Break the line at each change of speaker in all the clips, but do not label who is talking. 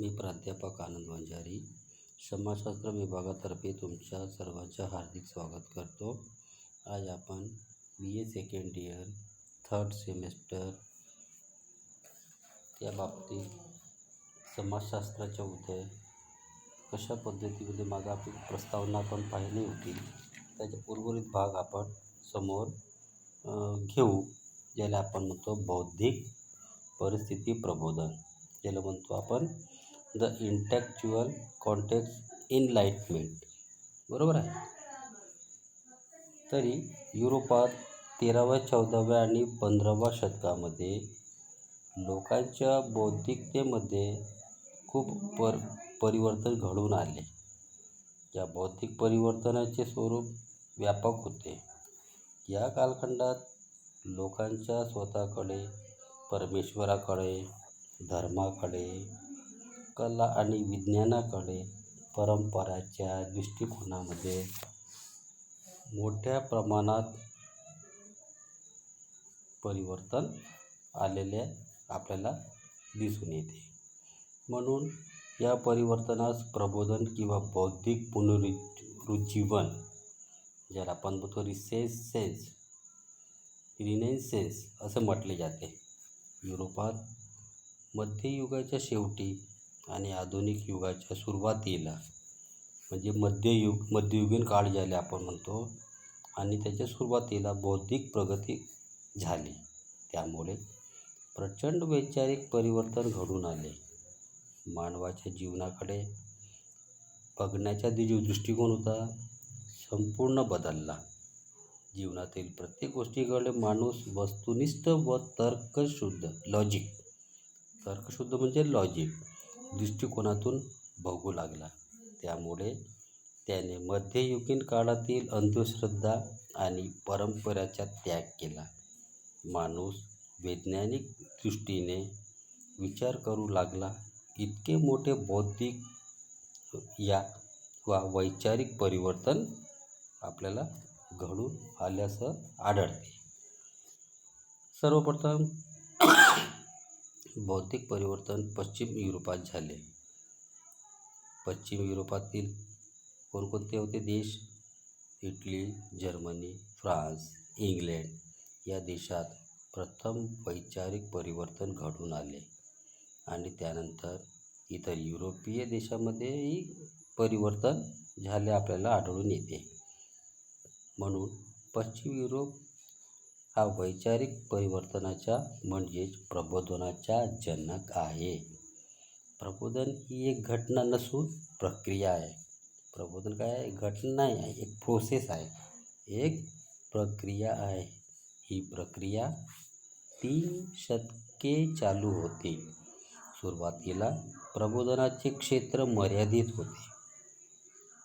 मी प्राध्यापक आनंद वंजारी समाजशास्त्र विभागातर्फे तुमच्या सर्वांचे हार्दिक स्वागत करतो. आज आपण BA second year third semester त्या बाबतीत समाजशास्त्राच्या उदय कशा पद्धतीमध्ये मागे आपली प्रस्तावना आपण पाहिली होती, त्याचा उर्वरित भाग आपण समोर घेऊ. ज्याला आपण म्हणतो बौद्धिक परिस्थिती प्रबोधन, ज्याला म्हणतो आपण द इंटेलेक्चुअल कॉन्टेक्स्ट एनलाइटमेंट. बरोबर आहे. तरी युरोपात 13व्या 14व्या आणि 15व्या शतकामध्ये लोकांच्या बौद्धिकतेमध्ये खूप परिवर्तन घडून आले. या बौद्धिक परिवर्तनाचे स्वरूप व्यापक होते. या कालखंडात लोकांच्या स्वतःकडे, परमेश्वराकडे, धर्माकडे, कला आणि विज्ञानाकडे, परंपराच्या दृष्टिकोनामध्ये मोठ्या प्रमाणात परिवर्तन आलेले आपल्याला दिसून येते. म्हणून या परिवर्तनास प्रबोधन किंवा बौद्धिक पुनरुज्जीवन, ज्याला आपण म्हणतो रिनेसेन्स असं म्हटले जाते. युरोपात मध्ययुगाच्या शेवटी आणि आधुनिक युगाच्या सुरुवातीला, म्हणजे मध्ययुगीन काळ ज्याला आपण म्हणतो, आणि त्याच्या सुरुवातीला बौद्धिक प्रगती झाली. त्यामुळे प्रचंड वैचारिक परिवर्तन घडून आले. मानवाच्या जीवनाकडे बघण्याचा जो दृष्टिकोन होता संपूर्ण बदलला. जीवनातील प्रत्येक गोष्टीकडे माणूस वस्तुनिष्ठ व तर्कशुद्ध म्हणजे लॉजिक दृष्टिकोनातून बघू लागला. त्यामुळे त्याने मध्ययुगीन काळातील अंधश्रद्धा आणि परंपरेचा त्याग केला. माणूस वैज्ञानिक दृष्टीने विचार करू लागला. इतके मोठे बौद्धिक वा वैचारिक परिवर्तन आपल्याला घडून आल्याचं आढळते. सर्वप्रथम बौद्धिक परिवर्तन पश्चिम युरोपात झाले. पश्चिम युरोपातील कोणकोणते होते देश? इटली, जर्मनी, फ्रान्स, इंग्लंड या देशात प्रथम वैचारिक परिवर्तन घडून आले आणि त्यानंतर इतर युरोपीय देशांमध्येही परिवर्तन झाले आपल्याला आढळून येते. म्हणून पश्चिम युरोप हा वैचारिक परिवर्तनाचा म्हणजेच प्रबोधनाचा जनक आहे. प्रबोधन ही एक घटना नसून प्रक्रिया आहे. प्रबोधन काय आहे? घटना नाही आहे, एक प्रोसेस आहे, एक प्रक्रिया आहे. ही प्रक्रिया 3 शतके चालू होती. सुरुवातीला प्रबोधनाचे क्षेत्र मर्यादित होते.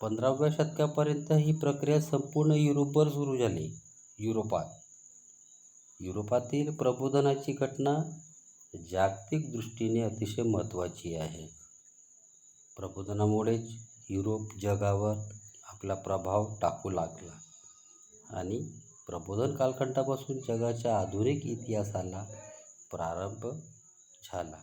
15व्या शतकापर्यंत ही प्रक्रिया संपूर्ण युरोपभर सुरू झाली. युरोपातील प्रबोधनाची घटना जागतिक दृष्टीने अतिशय महत्त्वाची आहे. प्रबोधनामुळेच युरोप जगावर आपला प्रभाव टाकू लागला आणि प्रबोधन कालखंडापासून जगाच्या आधुनिक इतिहासाला प्रारंभ झाला.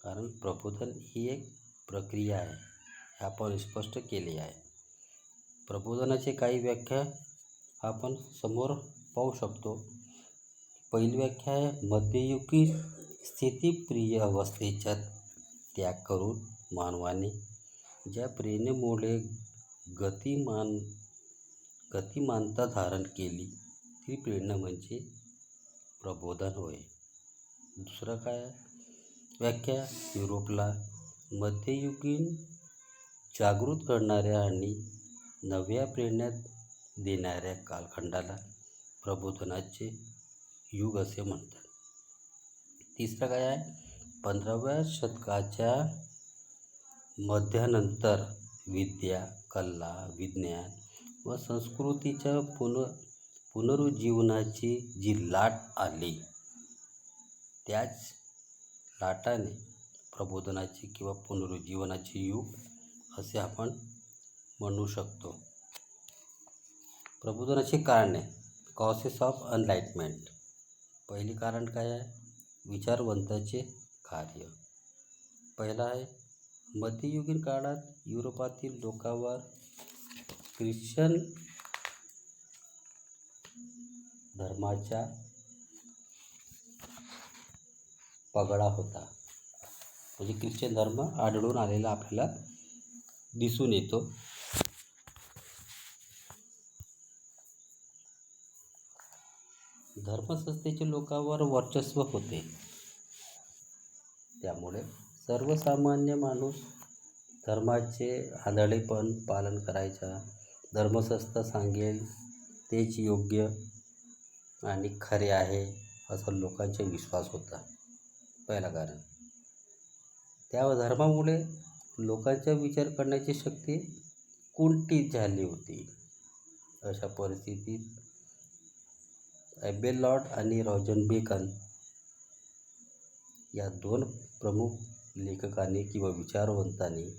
कारण प्रबोधन ही एक प्रक्रिया आहे, हे आपण स्पष्ट केले आहे. प्रबोधनाचे काही व्याख्या आपण समोर पाहू शकतो. पहिली व्याख्या आहे, मध्ययुगीन स्थितिप्रिय अवस्थेचा त्याग करून मानवाने ज्या प्रेरणेमुळे गतिमानता धारण केली ती प्रेरणा म्हणजे प्रबोधन होय. दुसरं काय व्याख्या? युरोपला मध्ययुगीन जागृत करणाऱ्या आणि नव्या प्रेरणा देणाऱ्या कालखंडाला प्रबोधनाचे युग असे म्हणतात. तिसरं काय आहे? 15व्या शतकाच्या मध्यानंतर विद्या, कला, विज्ञान व संस्कृतीच्या पुनरुज्जीवनाची जी लाट आली, त्याच लाटाने प्रबोधनाचे किंवा पुनरुज्जीवनाचे युग असे आपण म्हणू शकतो. प्रबोधनाची कारणे, कॉसेस ऑफ एनलाइटमेंट. पहिली कारण काय आहे? विचारवंताचे कार्य. पहिला आहे, मध्ययुगीन काळात युरोपातील लोकांवर ख्रिश्चन धर्माचा पगडा होता. म्हणजे ख्रिश्चन धर्म आढळून आलेला आपल्याला दिसून येतो. धर्मसंस्थेचे लोकांवर वर्चस्व होते. त्यामुळे सर्वसामान्य माणूस धर्माचे आंधळेपण पालन करायचा. धर्मसंस्था सांगेल तेच योग्य आणि खरे आहे असा लोकांचा विश्वास होता. पहिला कारण. त्या धर्मामुळे लोकांचा विचार करण्याची शक्ती कुंठित झाली होती. अशा परिस्थितीत ॲबेलॉर्ड आणि रॉजर बेकन या दोन प्रमुख लेखकांनी किंवा विचारवंतांनी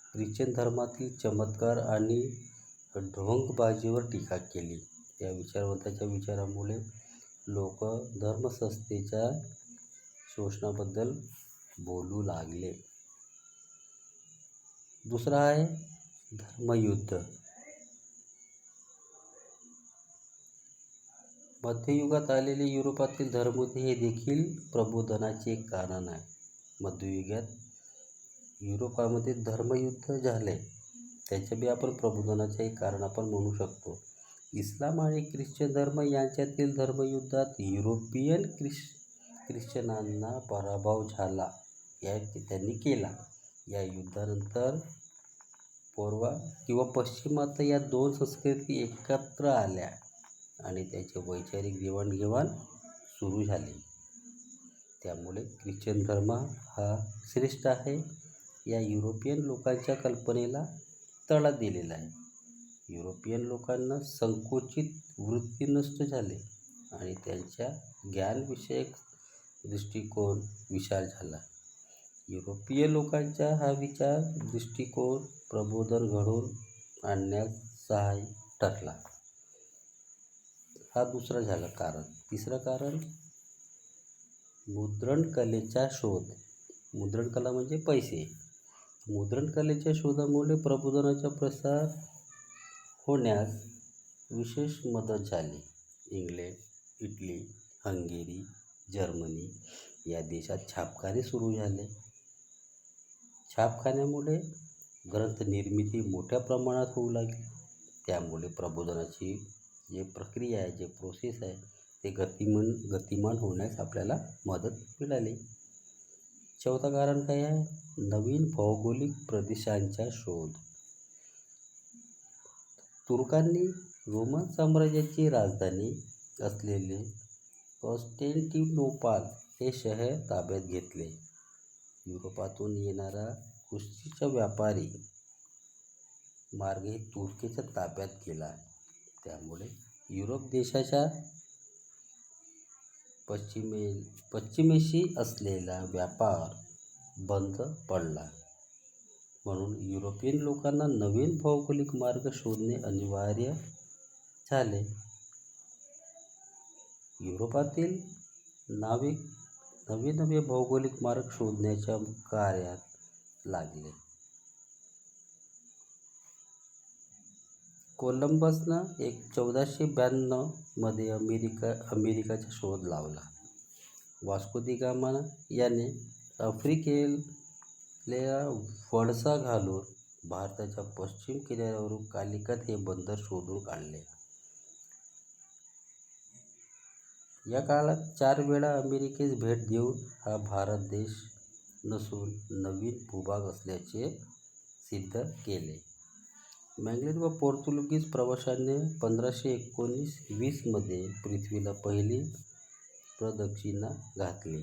ख्रिश्चन धर्मातील चमत्कार आणि ढोंगबाजीवर टीका केली. या विचारवंतांच्या विचारामुळे लोक धर्मसंस्थेच्या शोषणाबद्दल बोलू लागले. दुसरा आहे धर्मयुद्ध. मध्ययुगात आलेले युरोपातील धर्मयुद्ध हे देखील प्रबोधनाचे एक कारण आहे. मध्ययुगात युरोपामध्ये धर्मयुद्ध झाले, त्याचे बी आपण प्रबोधनाचे एक कारण आपण म्हणू शकतो. इस्लाम आणि ख्रिश्चन धर्म यांच्यातील धर्मयुद्धात युरोपियन ख्रिश्चनांना पराभव झाला त्यांनी केला. या युद्धानंतर पूर्व किंवा पश्चिमात या दोन संस्कृती एकत्र आल्या आणि त्याचे वैचारिक देवाणघेवाण सुरू झाली. त्यामुळे ख्रिश्चन धर्म हा श्रेष्ठ आहे या युरोपियन लोकांच्या कल्पनेला तडा दिलेला आहे. युरोपियन लोकांना संकुचित वृत्ती नष्ट झाले आणि त्यांच्या ज्ञानविषयक दृष्टिकोन विशाल झाला. युरोपीय लोकांचा हा विचार दृष्टिकोन प्रबोधन घडवून आणण्यास सहाय्य ठरला. हा दुसरा झाला कारण. तिसरं कारण, मुद्रणकलेचा शोध. मुद्रणकला म्हणजे पैसे. मुद्रणकलेच्या शोधामुळे प्रबोधनाचा प्रसार होण्यास विशेष मदत झाली. इंग्लंड, इटली, हंगेरी, जर्मनी या देशात छापखाने सुरू झाले. छापखान्यामुळे ग्रंथनिर्मिती मोठ्या प्रमाणात होऊ लागली. त्यामुळे प्रबोधनाची जे प्रक्रिया आहे, जे प्रोसेस आहे, ते गतिमान होण्यास आपल्याला मदत मिळाली. चौथा कारण काय आहे, नवीन भौगोलिक प्रदेशांचा शोध. तुर्कांनी रोमन साम्राज्याची राजधानी असलेले कॉन्स्टँटिनोपाल हे शहर ताब्यात घेतले. युरोपातून येणारा खुर्शीचा व्यापारी मार्ग हे तुर्कीच्या ताब्यात गेला. त्यामुळे युरोप देशाच्या पश्चिमेशी असलेला व्यापार बंद पडला. म्हणून युरोपियन लोकांना नवीन भौगोलिक मार्ग शोधणे अनिवार्य झाले. युरोपातील नाविक नवे भौगोलिक मार्ग शोधण्याच्या कार्यात लागले. कोलंबसनं 1492 मध्ये अमेरिकाचा शोध लावला. वास्को दी गामा याने आफ्रिकेला वळसा घालून भारताच्या पश्चिम किनाऱ्यावरून कालिकत हे बंदर शोधून काढले. या काळात 4 वेळा अमेरिकेस भेट देऊन हा भारत देश नसून नवीन भूभाग असल्याचे सिद्ध केले. मॅगेलन व पोर्तुगीज प्रवाशांनी 1519-20 मध्ये पृथ्वीला पहिली प्रदक्षिणा घातली.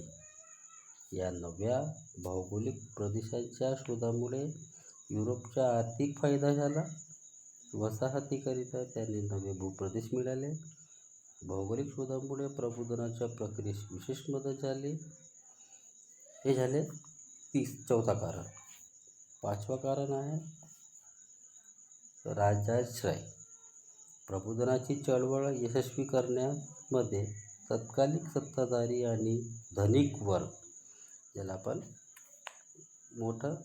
या नव्या भौगोलिक प्रदेशांच्या शोधामुळे युरोपचा आर्थिक फायदा झाला. वसाहतीकरिता त्यांनी नवे भूप्रदेश मिळाले. भौगोलिक शोधामुळे प्रबोधनाच्या प्रक्रियेस विशेष मदत झाली. हे झाले चौथा कारण. पाचवा कारण आहे राजाश्रय. प्रबोधनाची चळवळ यशस्वी करण्यामध्ये तत्कालीन सत्ताधारी आणि धनिक वर्ग, ज्याला आपण मोठं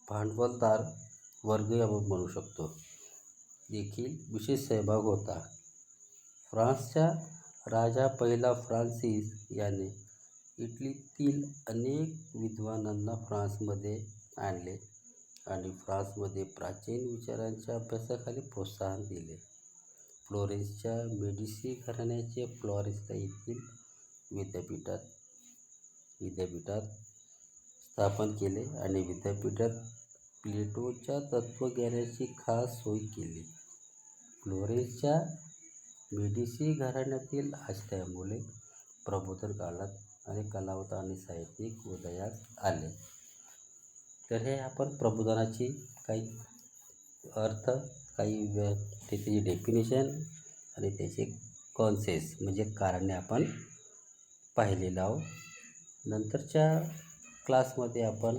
भांडवलदार वर्गही आपण म्हणू शकतो देखील विशेष सहभाग होता. फ्रान्सच्या राजा पहिला फ्रान्सिस याने इटलीतील अनेक विद्वानांना फ्रान्समध्ये आणले आणि फ्रान्समध्ये प्राचीन विचारांच्या अभ्यासाखाली प्रोत्साहन दिले. फ्लोरेन्सच्या मेडिसी घराण्याचे फ्लॉरेन्स येथील विद्यापीठात स्थापन केले आणि विद्यापीठात प्लेटोच्या तत्त्वज्ञानाची खास सोय केली. फ्लोरेन्सच्या मेडिसी घराण्यातील आश्रयामुळे प्रबोधन काळात अनेक कलावंत आणि साहित्यिक उदयास आले. तर हे आपण प्रबोधनाची काही अर्थ, काही त्याची डेफिनेशन आणि त्याचे कॉन्सेस म्हणजे कारणे आपण पाहिलेलं आहोत. नंतरच्या क्लासमध्ये आपण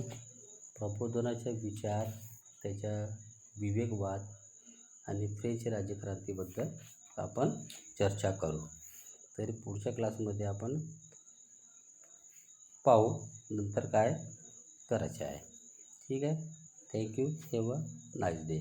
प्रबोधनाचे विचार, त्याच्या विवेकवाद आणि फ्रेंच राज्यक्रांतीबद्दल आपण चर्चा करू. तर पुढच्या क्लासमध्ये आपण पाहू नंतर काय करायचे आहे. ठीक आहे. Thank you. Have a nice day.